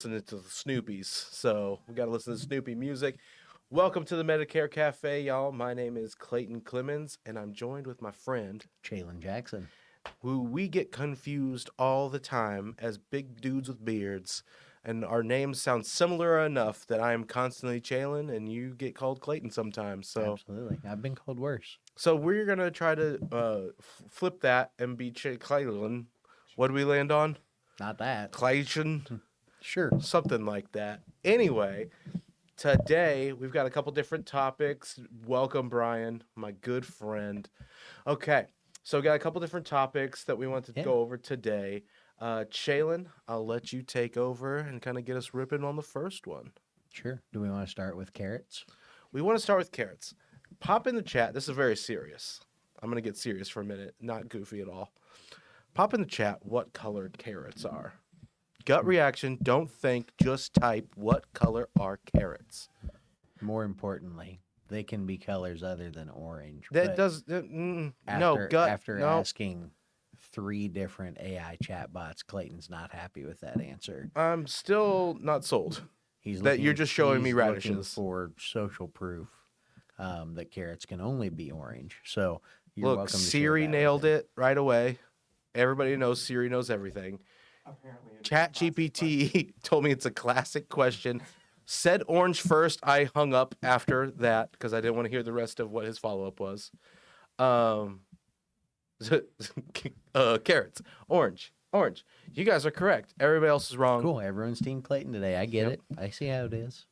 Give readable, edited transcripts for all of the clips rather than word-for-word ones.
listening to the Snoopies, so we got to listen to Snoopy music. Welcome to the Medicare Cafe, y'all. My name is Clayton Clemens, and I'm joined with my friend, Chalen Jackson. who we get confused all the time as big dudes with beards, and our names sound similar enough that I am constantly Chalen, and you get called Clayton sometimes. So, Absolutely. I've been called worse. so we're gonna try to flip that and be Clayton. What do we land on? Not that. Clayton. Sure. Something like that. Anyway, today we've got a couple different topics. Welcome, Brian, my good friend. Okay, so we got a couple different topics that we want to go over today. Chalen, I'll let you take over and kind of get us ripping on the first one. Sure. Do we want to start with carrots? We want to start with carrots. Pop in the chat. This is very serious. I'm going to get serious for a minute, not goofy at all. Pop in the chat what color carrots are. Gut reaction, don't think, just type what color are carrots. More importantly, they can be colors other than orange. That does After asking 3 different AI chatbots, Clayton's not happy with that answer. I'm still not sold. You're just showing me radishes. Looking for social proof that carrots can only be orange. So you're Look, welcome to Siri nailed it right away. Everybody knows Siri knows everything. ChatGPT told me it's a classic question. Said orange first. I hung up after that because I didn't want to hear the rest of what his follow-up was. Carrots. Orange. You guys are correct. Everybody else is wrong. Cool. Everyone's Team Clayton today. I get it. I see how it is.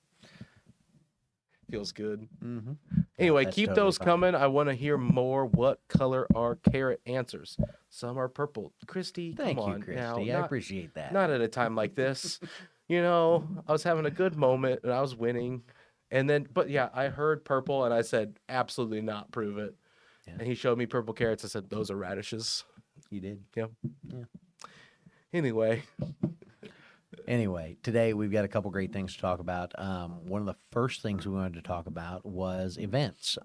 Feels good. Mm-hmm. Anyway, That's keep totally those fine. coming. I want to hear more. What color are carrot answers? Some are purple. Christy, Thank come you, on Christy. now. I appreciate that. Not at a time like this. I was having a good moment and I was winning. But I heard purple and I said, absolutely not, prove it. Yeah. And he showed me purple carrots. I said, those are radishes. You did. Yeah. Yeah. Anyway, today we've got a couple great things to talk about. One of the first things we wanted to talk about was events.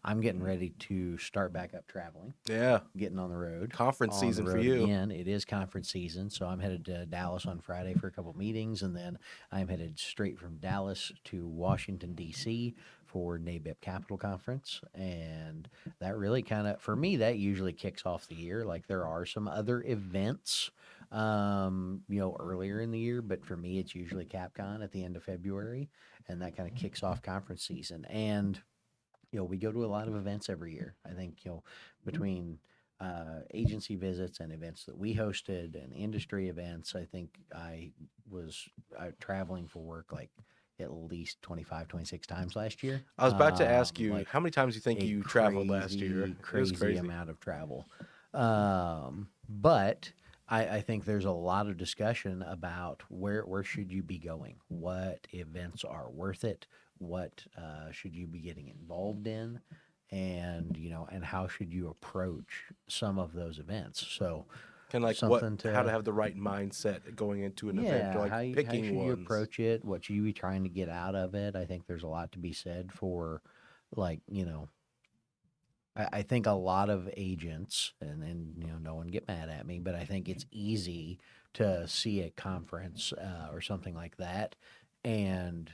I'm getting ready to start back up traveling. Yeah. Getting on the road. Conference on season the for road you. Again. It is conference season, so I'm headed to Dallas on Friday for a couple meetings, and then I'm headed straight from Dallas to Washington, D.C. for NABIP Capital Conference. And that really for me, that usually kicks off the year. Like there are some other events earlier in the year, but for me, it's usually CapCon at the end of February, and that kind of kicks off conference season. And, we go to a lot of events every year. I think, between agency visits and events that we hosted and industry events, I think I was traveling for work like at least 25, 26 times last year. I was about to ask you, how many times you think you traveled last year? Crazy amount of travel. But I think there's a lot of discussion about where should you be going? What events are worth it? What should you be getting involved in? And, and how should you approach some of those events? So Kind of like how to have the right mindset going into an event, or like picking how should ones. you approach it? What should you be trying to get out of it? I think there's a lot to be said for, I think a lot of agents, and no one get mad at me, but I think it's easy to see a conference or something like that and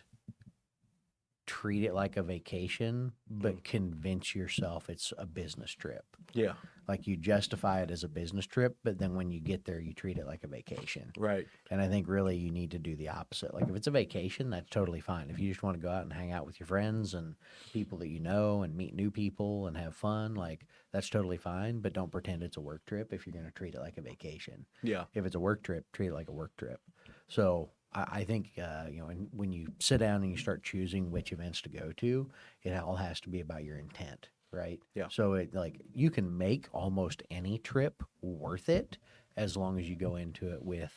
treat it like a vacation, but convince yourself it's a business trip. Yeah. Like you justify it as a business trip, but then when you get there, you treat it like a vacation. Right. And I think really you need to do the opposite. Like if it's a vacation, that's totally fine. If you just want to go out and hang out with your friends and people that you know and meet new people and have fun, like that's totally fine. But don't pretend it's a work trip if you're going to treat it like a vacation. Yeah. If it's a work trip, treat it like a work trip. So I think, and when you sit down and you start choosing which events to go to, it all has to be about your intent, right? Yeah. So you can make almost any trip worth it as long as you go into it with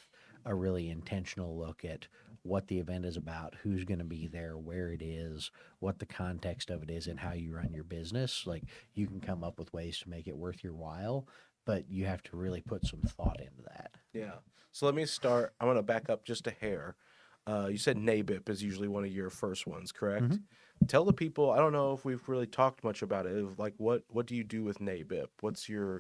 a really intentional look at what the event is about, who's going to be there, where it is, what the context of it is, and how you run your business. Like you can come up with ways to make it worth your while, but you have to really put some thought into that. Yeah. So let me start. I want to back up just a hair. You said NABIP is usually one of your first ones, correct? Mm-hmm. Tell the people, I don't know if we've really talked much about it. Like what do you do with NABIP?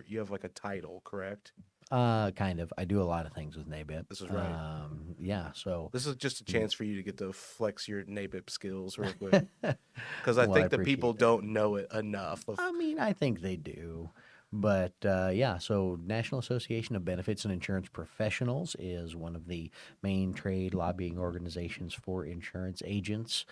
You have like a title, correct? Kind of. I do a lot of things with NABIP. This is right. Yeah, so This is just a chance for you to get to flex your NABIP skills real quick. Because I well, I think the people appreciate that. don't know it enough. I mean, I think they do. But yeah, so National Association of Benefits and Insurance Professionals is one of the main trade lobbying organizations for insurance agents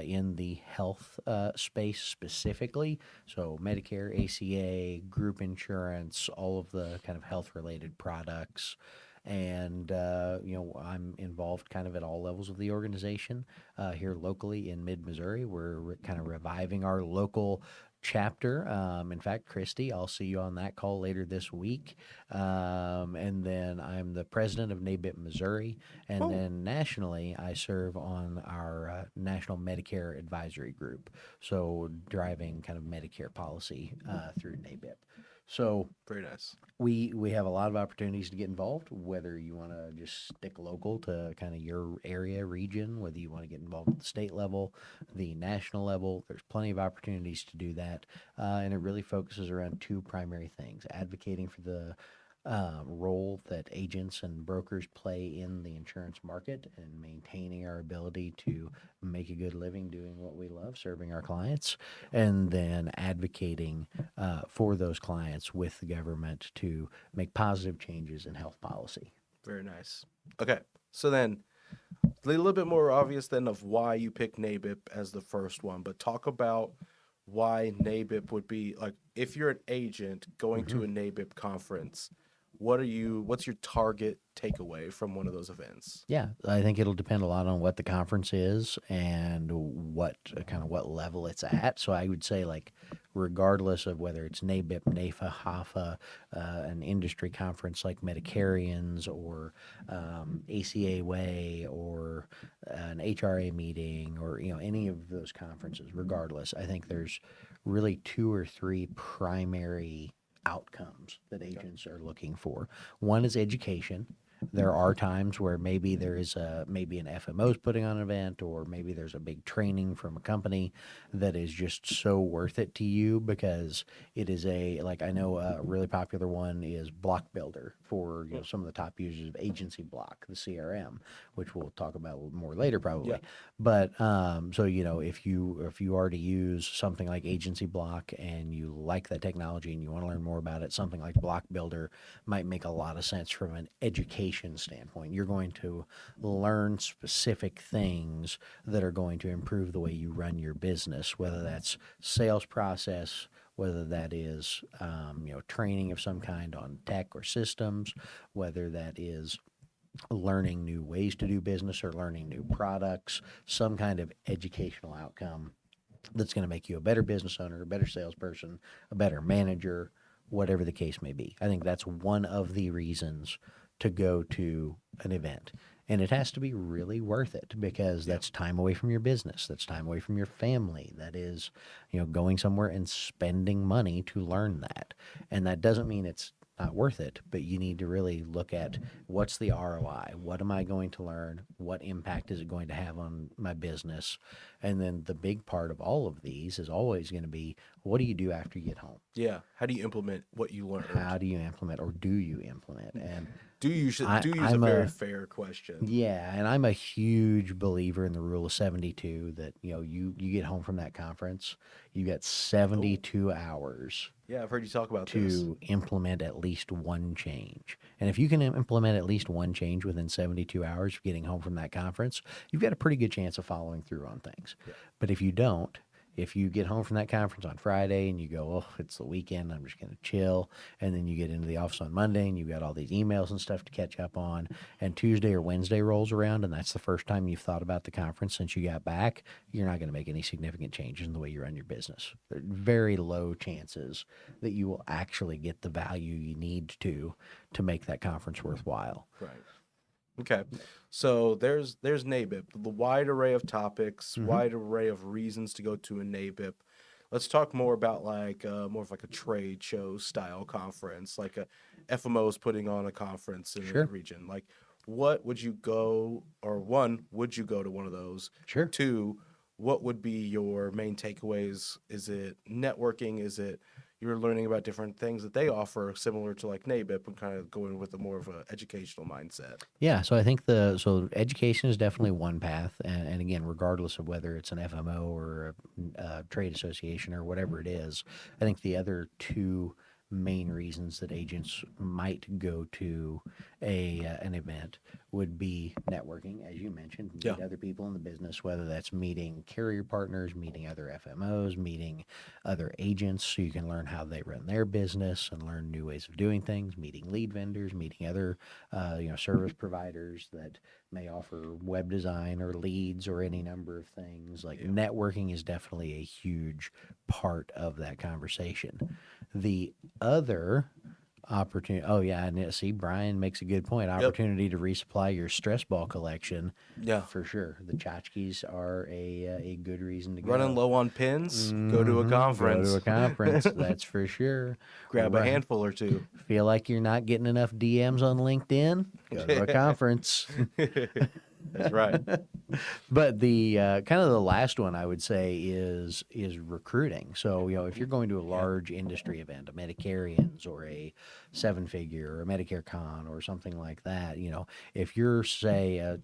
in the health space specifically. So Medicare, ACA, group insurance, all of the kind of health related products. And, I'm involved kind of at all levels of the organization. Here locally in mid Missouri, we're kind of reviving our local chapter. In fact, Christy, I'll see you on that call later this week. And then I'm the president of NABIP Missouri. And then nationally, I serve on our National Medicare Advisory Group. So driving kind of Medicare policy through NABIP. So Very nice. we have a lot of opportunities to get involved, whether you want to just stick local to kind of your area, region, whether you want to get involved at the state level, the national level. There's plenty of opportunities to do that. And it really focuses around two primary things: advocating for the role that agents and brokers play in the insurance market and maintaining our ability to make a good living doing what we love, serving our clients, and then advocating for those clients with the government to make positive changes in health policy. Very nice. Okay. So then, a little bit more obvious then of why you picked NABIP as the first one, but talk about why NABIP would be like if you're an agent going to a NABIP conference, what's your target takeaway from one of those events? Yeah, I think it'll depend a lot on what the conference is and what kind of what level it's at. So I would say, like, regardless of whether it's NABIP, NAFA, HAFA, an industry conference like Medicarians or ACA Way or an HRA meeting or any of those conferences, regardless, I think there's really two or three primary outcomes that agents are looking for. One is education. There are times where maybe there is maybe an FMO's putting on an event, or maybe there's a big training from a company that is just so worth it to you because it is like I know a really popular one is Block Builder for some of the top users of Agency Block, the CRM, which we'll talk about a little more later probably. Yeah. But so if you already use something like Agency Block and you like that technology and you want to learn more about it, something like Block Builder might make a lot of sense from an education standpoint. You're going to learn specific things that are going to improve the way you run your business, whether that's sales process, whether that is training of some kind on tech or systems, whether that is learning new ways to do business or learning new products, some kind of educational outcome that's going to make you a better business owner, a better salesperson, a better manager, whatever the case may be. I think that's one of the reasons to go to an event. And it has to be really worth it because that's time away from your business. That's time away from your family. That is, going somewhere and spending money to learn that. And that doesn't mean it's not worth it, but you need to really look at what's the ROI? What am I going to learn? What impact is it going to have on my business? And then the big part of all of these is always going to be, what do you do after you get home? Yeah. How do you implement what you learned? How do you implement, or do you implement? And do you use a very fair question. Yeah, and I'm a huge believer in the rule of 72 that, you get home from that conference, you got 72 hours. Yeah, I've heard you talk about to implement at least one change. And if you can implement at least one change within 72 hours of getting home from that conference, you've got a pretty good chance of following through on things. Yeah. But if you don't, if you get home from that conference on Friday and you go, oh, it's the weekend, I'm just going to chill, and then you get into the office on Monday and you've got all these emails and stuff to catch up on, and Tuesday or Wednesday rolls around and that's the first time you've thought about the conference since you got back, you're not going to make any significant changes in the way you run your business. There are very low chances that you will actually get the value you need to make that conference worthwhile. Right. Okay. So there's NABIP, the wide array of topics, wide array of reasons to go to a NABIP. Let's talk more about more of like a trade show style conference, like a FMO's putting on a conference in the region. Like, what would you go, or one, would you go to one of those? Sure. Two, what would be your main takeaways? Is it networking? Is it, you're learning about different things that they offer, similar to like NABIP, and kind of going with a more of an educational mindset. Yeah, so I think education is definitely one path, and again, regardless of whether it's an FMO or a trade association or whatever it is, I think the other two main reasons that agents might go to an event would be networking, as you mentioned, Yeah. meet other people in the business, whether that's meeting carrier partners, meeting other FMOs, meeting other agents, so you can learn how they run their business and learn new ways of doing things, meeting lead vendors, meeting other service providers that may offer web design or leads or any number of things. Like networking is definitely a huge part of that conversation. The other opportunity, oh yeah, and see, Brian makes a good point. Opportunity to resupply your stress ball collection. Yeah. For sure. The tchotchkes are a good reason to go. Running low on pins, go to a conference. Go to a conference, that's for sure. Grab a handful or two. Feel like you're not getting enough DMs on LinkedIn? Go to a conference. That's right. But the kind of the last one I would say is recruiting. So if you're going to a large industry event, a Medicarians or a 7-figure or a Medicare Con or something like that, if you're say a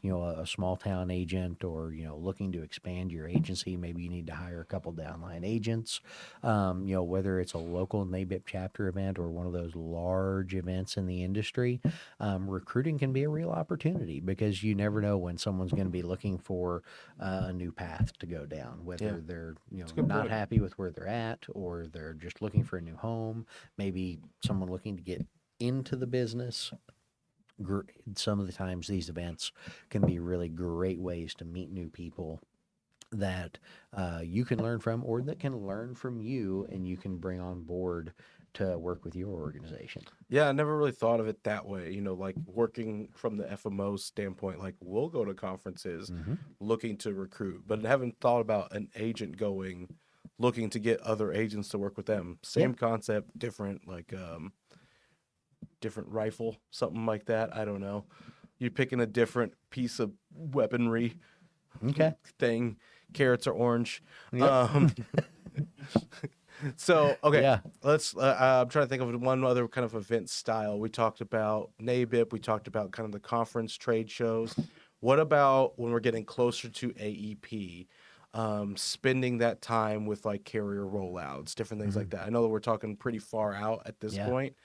small town agent or looking to expand your agency, maybe you need to hire a couple downline agents. Whether it's a local NABIP chapter event or one of those large events in the industry, recruiting can be a real opportunity because you never know when someone's going to be looking for a new path to go down, whether they're not happy with where they're at or they're just looking for a new home, maybe someone looking to get into the business. Some of the times these events can be really great ways to meet new people that you can learn from or that can learn from you and you can bring on board to work with your organization. Yeah, I never really thought of it that way. Like working from the FMO standpoint, like we'll go to conferences looking to recruit, but haven't thought about an agent going looking to get other agents to work with them. Same concept, different, like different rifle, something like that. I don't know. You're picking a different piece of weaponry thing. Carrots or orange. Yep. So, okay, Yeah. let's, I'm trying to think of one other kind of event style. We talked about NABIP. We talked about kind of the conference trade shows. What about when we're getting closer to AEP, spending that time with like carrier rollouts, different things like that? I know that we're talking pretty far out at this point,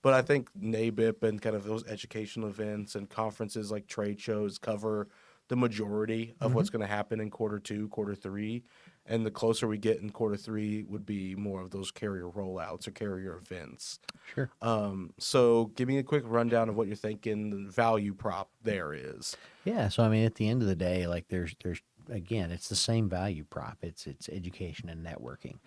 but I think NABIP and kind of those educational events and conferences like trade shows cover the majority of what's going to happen in quarter 2, quarter 3. And the closer we get in quarter 3 would be more of those carrier rollouts or carrier events. Sure. So give me a quick rundown of what you're thinking the value prop there is. Yeah. So, I mean, at the end of the day, like there's again, it's the same value prop. It's education and networking.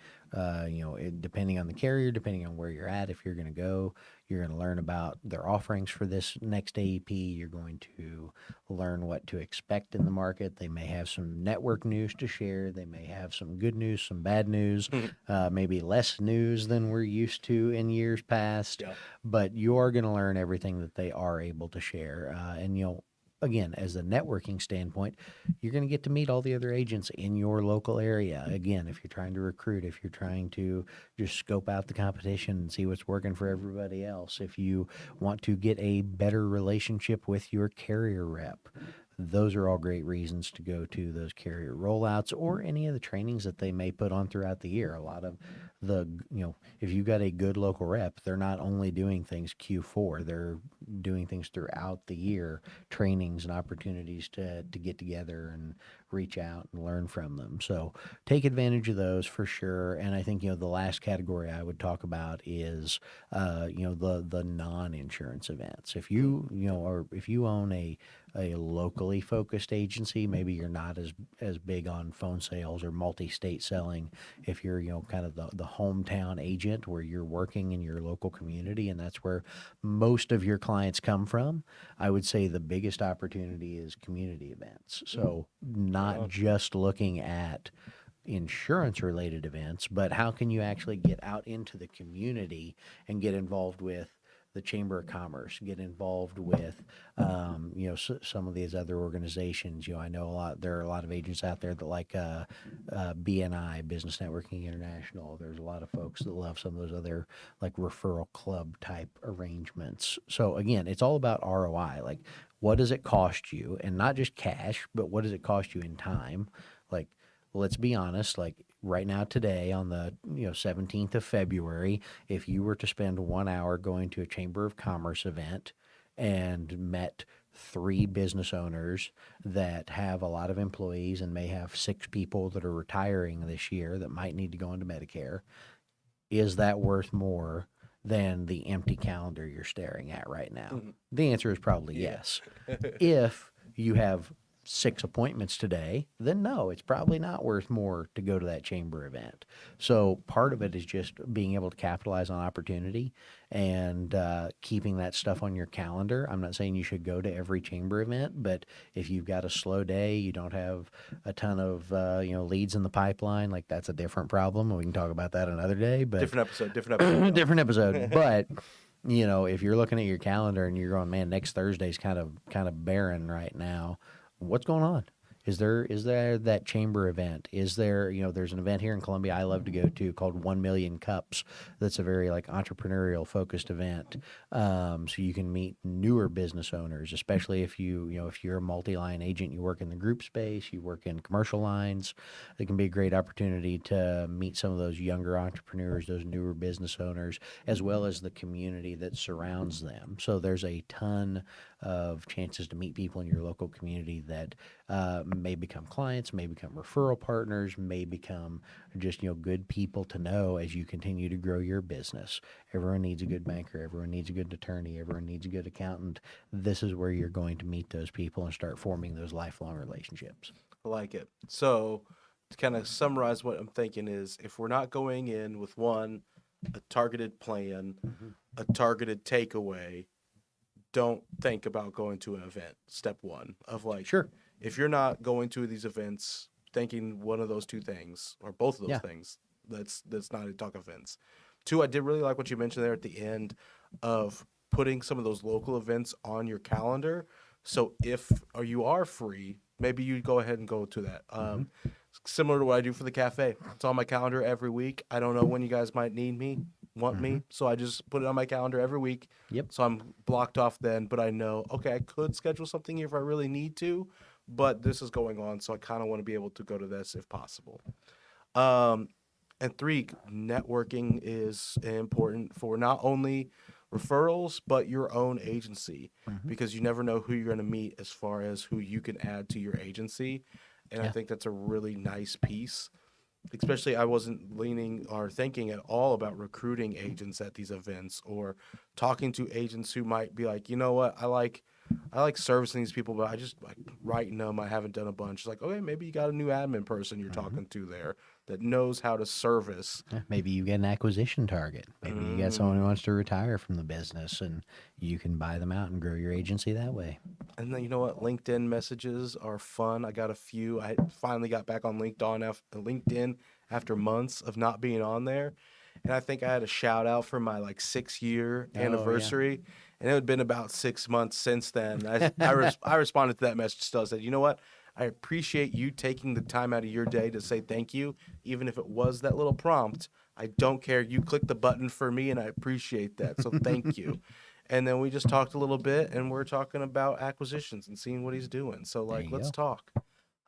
Depending on the carrier, depending on where you're at, if you're going to go, you're going to learn about their offerings for this next AEP. You're going to learn what to expect in the market. They may have some network news to share. They may have some good news, some bad news, maybe less news than we're used to in years past. Yeah. But you are going to learn everything that they are able to share. Again, as a networking standpoint, you're going to get to meet all the other agents in your local area. Again, if you're trying to recruit, if you're trying to just scope out the competition and see what's working for everybody else, if you want to get a better relationship with your carrier rep, those are all great reasons to go to those carrier rollouts or any of the trainings that they may put on throughout the year. A lot of if you've got a good local rep, they're not only doing things Q4, they're doing things throughout the year, trainings and opportunities to get together and reach out and learn from them. So take advantage of those for sure. And I think, the last category I would talk about is, the non-insurance events. If you, or if you own a locally focused agency, maybe you're not as big on phone sales or multi-state selling. If you're, kind of the hometown agent where you're working in your local community and that's where most of your clients come from, I would say the biggest opportunity is community events. So not just looking at insurance related events, but how can you actually get out into the community and get involved with the Chamber of Commerce, get involved with, some of these other organizations. I know there are a lot of agents out there that like BNI, Business Networking International. There's a lot of folks that love some of those other like referral club type arrangements. So again, it's all about ROI. Like, what does it cost you? And not just cash, but what does it cost you in time? Like, let's be honest, like right now today on the 17th of February, if you were to spend 1 hour going to a Chamber of Commerce event and met 3 business owners that have a lot of employees and may have 6 people that are retiring this year that might need to go into Medicare, is that worth more than the empty calendar you're staring at right now? The answer is probably yes. If you have 6 appointments today, then no, it's probably not worth more to go to that chamber event. So part of it is just being able to capitalize on opportunity and keeping that stuff on your calendar. I'm not saying you should go to every chamber event, but if you've got a slow day, you don't have a ton of leads in the pipeline, like that's a different problem. We can talk about that another day. But Different episode. different episode. But if you're looking at your calendar and you're going, man, next Thursday's kind of barren right now. What's going on? Is there that chamber event? Is there, there's an event here in Columbia I love to go to called 1 Million Cups. That's a very like entrepreneurial focused event. So you can meet newer business owners, especially if if you're a multi-line agent, you work in the group space, you work in commercial lines. It can be a great opportunity to meet some of those younger entrepreneurs, those newer business owners, as well as the community that surrounds them. So there's a ton of chances to meet people in your local community that may become clients, may become referral partners, may become just good people to know as you continue to grow your business. Everyone needs a good banker, everyone needs a good attorney, everyone needs a good accountant. This is where you're going to meet those people and start forming those lifelong relationships. I like it. So to kind of summarize what I'm thinking is, if we're not going in with a targeted plan, a targeted takeaway, don't think about going to an event. Step 1 of like, sure, if you're not going to these events thinking one of those 2 things or both of those things, that's not a talk events. 2, I did really like what you mentioned there at the end of putting some of those local events on your calendar. So if you are free, maybe you go ahead and go to that. Similar to what I do for the cafe. It's on my calendar every week. I don't know when you guys might need me, want me. So I just put it on my calendar every week. Yep. So I'm blocked off then, but I know, okay, I could schedule something if I really need to, but this is going on. So I kind of want to be able to go to this if possible. And 3, networking is important for not only referrals, but your own agency, because you never know who you're going to meet as far as who you can add to your agency. And I think that's a really nice piece. Especially, I wasn't leaning or thinking at all about recruiting agents at these events or talking to agents who might be like, you know what, I like servicing these people, but I just like writing them. I haven't done a bunch. It's like, okay, maybe you got a new admin person you're talking to there that knows how to service. Maybe you get an acquisition target. Maybe you got someone who wants to retire from the business and you can buy them out and grow your agency that way. And then, you know what? LinkedIn messages are fun. I got a few. I finally got back on LinkedIn after months of not being on there. And I think I had a shout out for my 6-year anniversary. And it had been about 6 months since then. I responded to that message still. I said, you know what? I appreciate you taking the time out of your day to say thank you, even if it was that little prompt. I don't care. You clicked the button for me, and I appreciate that. So thank you. And then we just talked a little bit, and we're talking about acquisitions and seeing what he's doing. So, let's talk.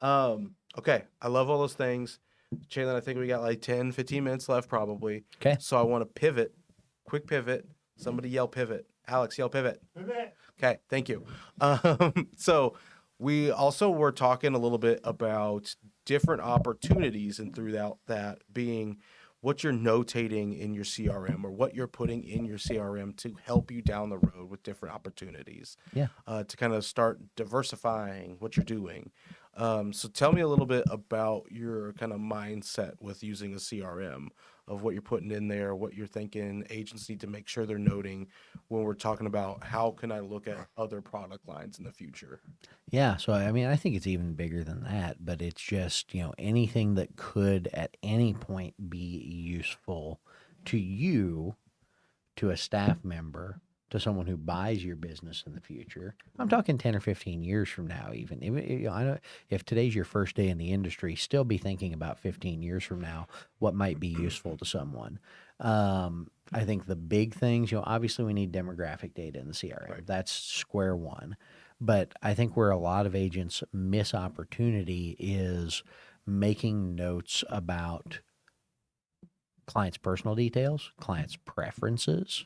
Okay, I love all those things. Chalen, I think we got 10, 15 minutes left probably. Okay. So I want to pivot. Quick pivot. Somebody yell pivot. Alex, yell pivot. Pivot. Okay, thank you. So we also were talking a little bit about different opportunities, and throughout that being what you're notating in your CRM or what you're putting in your CRM to help you down the road with different opportunities. Yeah. To kind of start diversifying what you're doing. So tell me a little bit about your kind of mindset with using a CRM, of what you're putting in there, what you're thinking agents need to make sure they're noting when we're talking about how can I look at other product lines in the future. Yeah. So, I mean, I think it's even bigger than that, but it's just, anything that could at any point be useful to you, to a staff member, to someone who buys your business in the future. I'm talking 10 or 15 years from now, even you know, I know if today's your first day in the industry, still be thinking about 15 years from now what might be useful to someone. I think the big things, you know, obviously we need demographic data in the CRM. Right. That's square one. But I think where a lot of agents miss opportunity is making notes about clients' personal details, clients' preferences.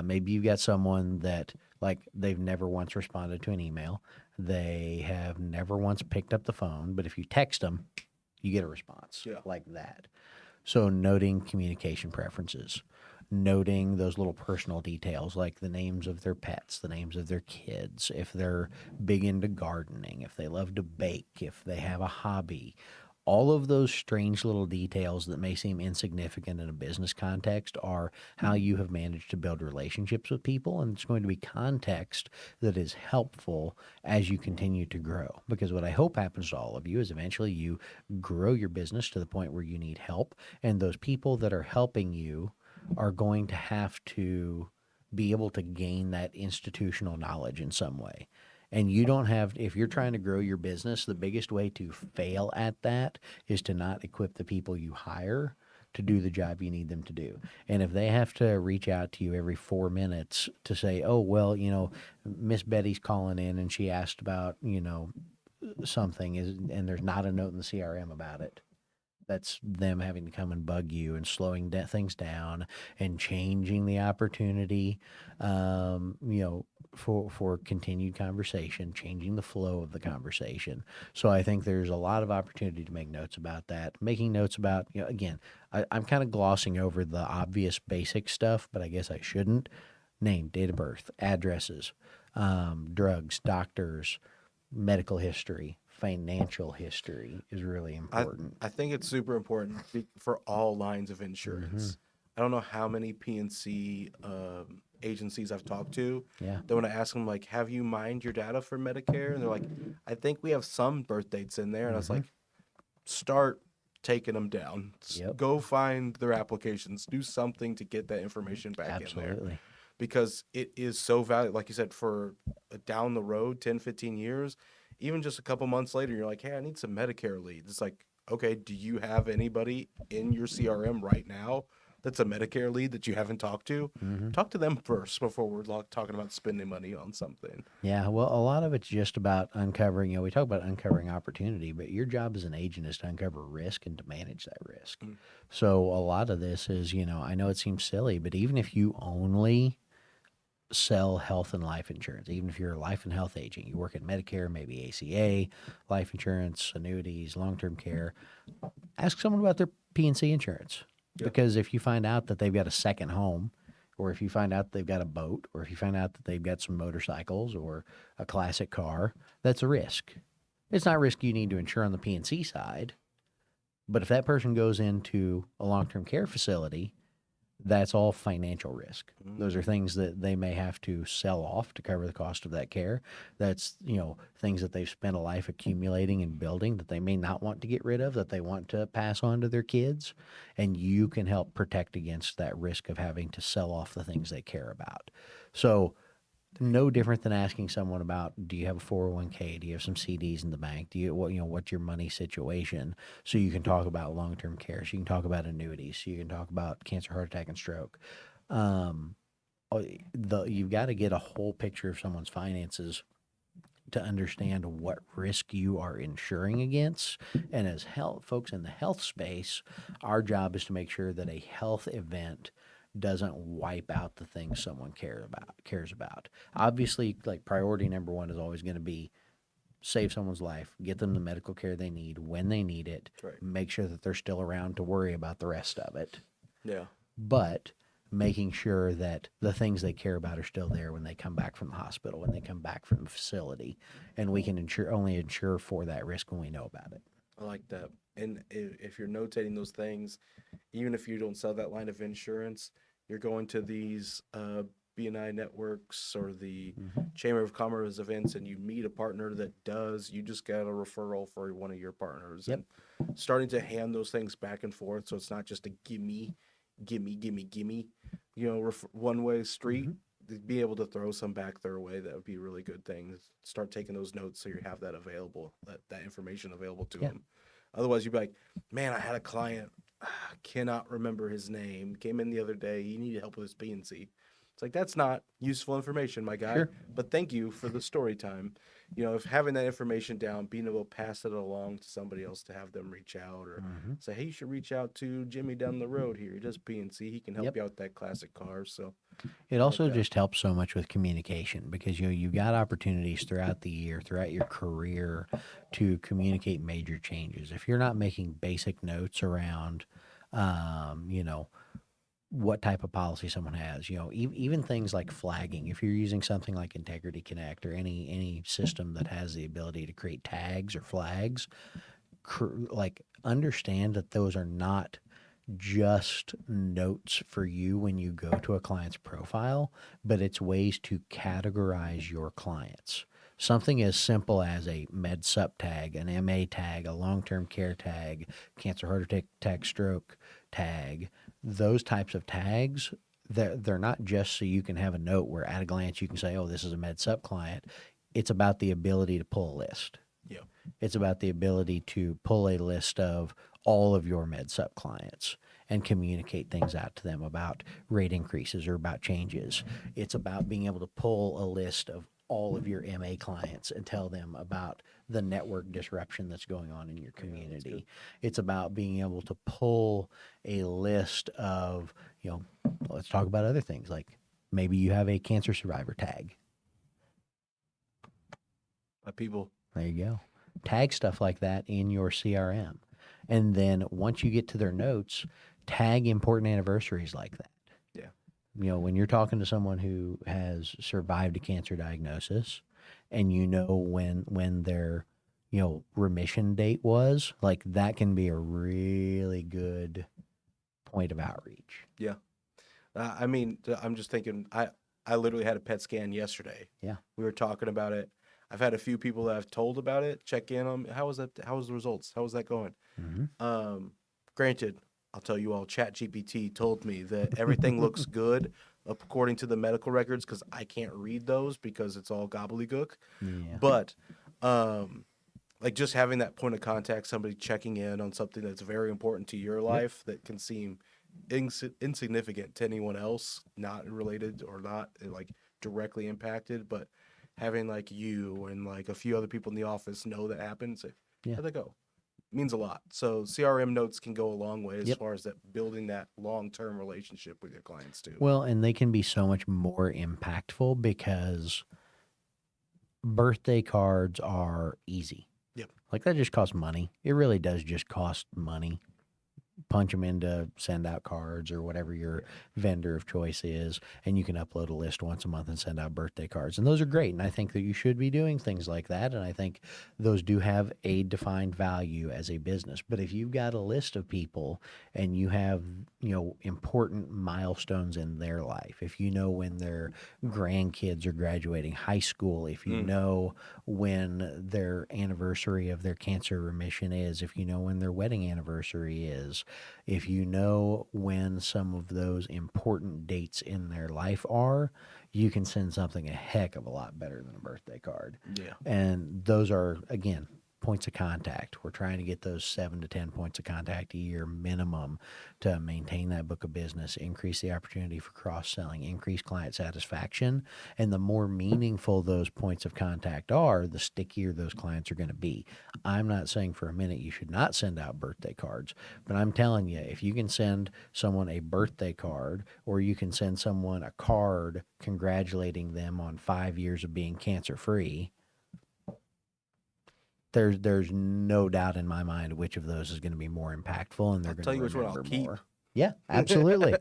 Maybe you've got someone that, like, they've never once responded to an email. They have never once picked up the phone, but if you text them, you get a response Yeah. like that. So, noting communication preferences, noting those little personal details like the names of their pets, the names of their kids, if they're big into gardening, if they love to bake, if they have a hobby. All of those strange little details that may seem insignificant in a business context are how you have managed to build relationships with people. And it's going to be context that is helpful as you continue to grow. Because what I hope happens to all of you is eventually you grow your business to the point where you need help. And those people that are helping you are going to have to be able to gain that institutional knowledge in some way. And you don't have, if you're trying to grow your business, the biggest way to fail at that is to not equip the people you hire to do the job you need them to do. And if they have to reach out to you every 4 minutes to say, oh, well, you know, Miss Betty's calling in and she asked about, you know, something is, and there's not a note in the CRM about it. That's them having to come and bug you and slowing things down and changing the opportunity, you know, for continued conversation, changing the flow of the conversation. So I think there's a lot of opportunity to make notes about that. Making notes about, you know, again, I'm kind of glossing over the obvious basic stuff, but I guess I shouldn't. Name, date of birth, addresses, drugs, doctors, medical history, financial history is really important. I think it's super important for all lines of insurance. I don't know how many PNC agencies I've talked to Yeah. that when I ask them, like, have you mined your data for Medicare? And they're like, I think we have some birth dates in there. And I was like, start taking them down. Yep. Go find their applications. Do something to get that information back in there. Absolutely. Because it is so valuable. Like you said, for down the road, 10, 15 years, even just a couple months later, you're like, hey, I need some Medicare leads. It's like, okay, do you have anybody in your CRM right now that's a Medicare lead that you haven't talked to? Talk to them first before we're talking about spending money on something. Yeah, well, a lot of it's just about uncovering, you know, we talk about uncovering opportunity, but your job as an agent is to uncover risk and to manage that risk. So a lot of this is, you know, I know it seems silly, but even if you only sell health and life insurance, even if you're a life and health agent, you work at Medicare, maybe ACA, life insurance, annuities, long-term care, ask someone about their P&C insurance. Yeah. Because if you find out that they've got a second home, or if you find out they've got a boat, or if you find out that they've got some motorcycles or a classic car, that's a risk. It's not a risk you need to insure on the P&C side, but if that person goes into a long-term care facility, that's all financial risk. Those are things that they may have to sell off to cover the cost of that care. That's, you know, things that they've spent a life accumulating and building that they may not want to get rid of, that they want to pass on to their kids. And you can help protect against that risk of having to sell off the things they care about. So no different than asking someone about, do you have a 401k? Do you have some CDs in the bank? Do you, what, you know, what's your money situation? So you can talk about long-term care. So you can talk about annuities. So you can talk about cancer, heart attack, and stroke. You've got to get a whole picture of someone's finances to understand what risk you are insuring against. And as health folks in the health space, our job is to make sure that a health event doesn't wipe out the things someone cares about. Obviously, like, priority number one is always going to be save someone's life, get them the medical care they need when they need it, Right. make sure that they're still around to worry about the rest of it. Yeah. But making sure that the things they care about are still there when they come back from the hospital, when they come back from the facility, and we can only insure for that risk when we know about it. I like that. And if you're notating those things, even if you don't sell that line of insurance, you're going to these BNI networks or the Chamber of Commerce events and you meet a partner that does, you just get a referral for one of your partners. Yep. And starting to hand those things back and forth so it's not just a gimme, you know, one-way street. be able to throw some back their way, that would be a really good thing. Start taking those notes so you have that available, that information available to Yeah. them. Otherwise, you'd be like, man, I had a client, cannot remember his name, came in the other day, he needed help with his PNC. It's like, that's not useful information, my guy. Sure. But thank you for the story time. If having that information down, being able to pass it along to somebody else to have them reach out, or Mm-hmm. say, hey, you should reach out to Jimmy down the road here. He does PNC. He can help Yep. you out with that classic car. So It I like also that. just helps so much with communication because you've got opportunities throughout the year, throughout your career, to communicate major changes. If you're not making basic notes around, you know, what type of policy someone has, even things like flagging. If you're using something like Integrity Connect or any system that has the ability to create tags or flags, like understand that those are not just notes for you when you go to a client's profile, but it's ways to categorize your clients. Something as simple as a med sup tag, an MA tag, a long term care tag, cancer, heart attack, stroke tag, those types of tags, they're not just so you can have a note where at a glance you can say, oh, this is a med sup client. It's about the ability to pull a list. Yeah. It's about the ability to pull a list of all of your med sup clients and communicate things out to them about rate increases or about changes. It's about being able to pull a list of all of your MA clients and tell them about the network disruption that's going on in your community. It's about being able to pull a list of, let's talk about other things like maybe you have a cancer survivor tag. People. There you go. Tag stuff like that in your CRM. And then once you get to their notes, tag important anniversaries like that. Yeah. When you're talking to someone who has survived a cancer diagnosis and when their, remission date was, like that can be a really good point of outreach. Yeah. I'm just thinking, I literally had a PET scan yesterday. Yeah. We were talking about it. I've had a few people that I've told about it, check in on how was that, how was the results? How was that going? Mm-hmm. Granted, I'll tell you all, ChatGPT told me that everything looks good according to the medical records, because I can't read those because it's all gobbledygook. Yeah. But like just having that point of contact, somebody checking in on something that's very important to your life that can seem insignificant to anyone else, not related or not like directly impacted, but having like you and like a few other people in the office know that happened, say, Yeah. how'd that go? Means a lot. So CRM notes can go a long way as Yep. far as that building that long-term relationship with your clients too. Well, and they can be so much more impactful because birthday cards are easy. Yep. Like that just costs money. It really does just cost money. Punch them in to send out cards or whatever your vendor of choice is, and you can upload a list once a month and send out birthday cards. And those are great. And I think that you should be doing things like that. And I think those do have a defined value as a business. But if you've got a list of people and you have, important milestones in their life, if you know when their grandkids are graduating high school, if you know when their anniversary of their cancer remission is, if you know when their wedding anniversary is, if you know when some of those important dates in their life are, you can send something a heck of a lot better than a birthday card. Yeah. And those are, again, points of contact. We're trying to get those 7 to 10 points of contact a year minimum to maintain that book of business, increase the opportunity for cross-selling, increase client satisfaction. And the more meaningful those points of contact are, the stickier those clients are going to be. I'm not saying for a minute you should not send out birthday cards, but I'm telling you, if you can send someone a birthday card or you can send someone a card congratulating them on 5 years of being cancer-free, there's no doubt in my mind which of those is going to be more impactful, and they're going to tell you which one I'll remember keep. more. Yeah, absolutely.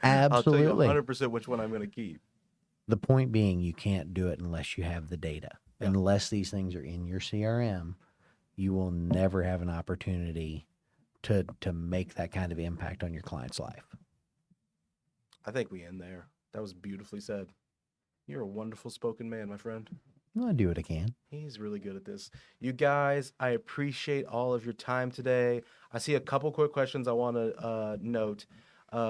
I'll tell you Absolutely. 100% which one I'm going to keep. The point being, you can't do it unless you have the data. Yeah. Unless these things are in your CRM, you will never have an opportunity to make that kind of impact on your client's life. I think we end there. That was beautifully said. You're a wonderful spoken man, my friend. I'll do what I can. He's really good at this. You guys, I appreciate all of your time today. I see a couple quick questions I want to note.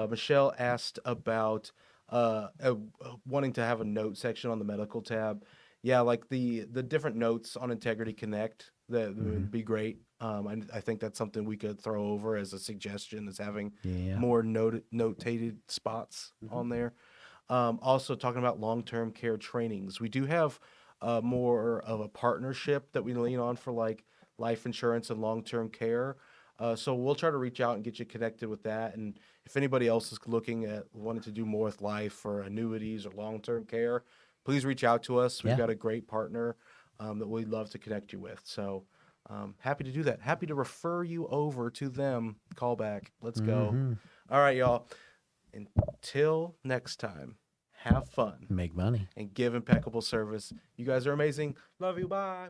Michelle asked about wanting to have a note section on the medical tab. Yeah, like the different notes on Integrity Connect, that would be great. I think that's something we could throw over as a suggestion, is having Yeah. more notated spots on there. Also talking about long-term care trainings. We do have more of a partnership that we lean on for like life insurance and long-term care. So we'll try to reach out and get you connected with that. And if anybody else is looking at wanting to do more with life or annuities or long-term care, please reach out to us. We've Yeah. got a great partner that we'd love to connect you with. So happy to do that. Happy to refer you over to them. Call back. Let's go. Mm-hmm. All right, y'all. Until next time, have fun Make money. and give impeccable service. You guys are amazing. Love you. Bye.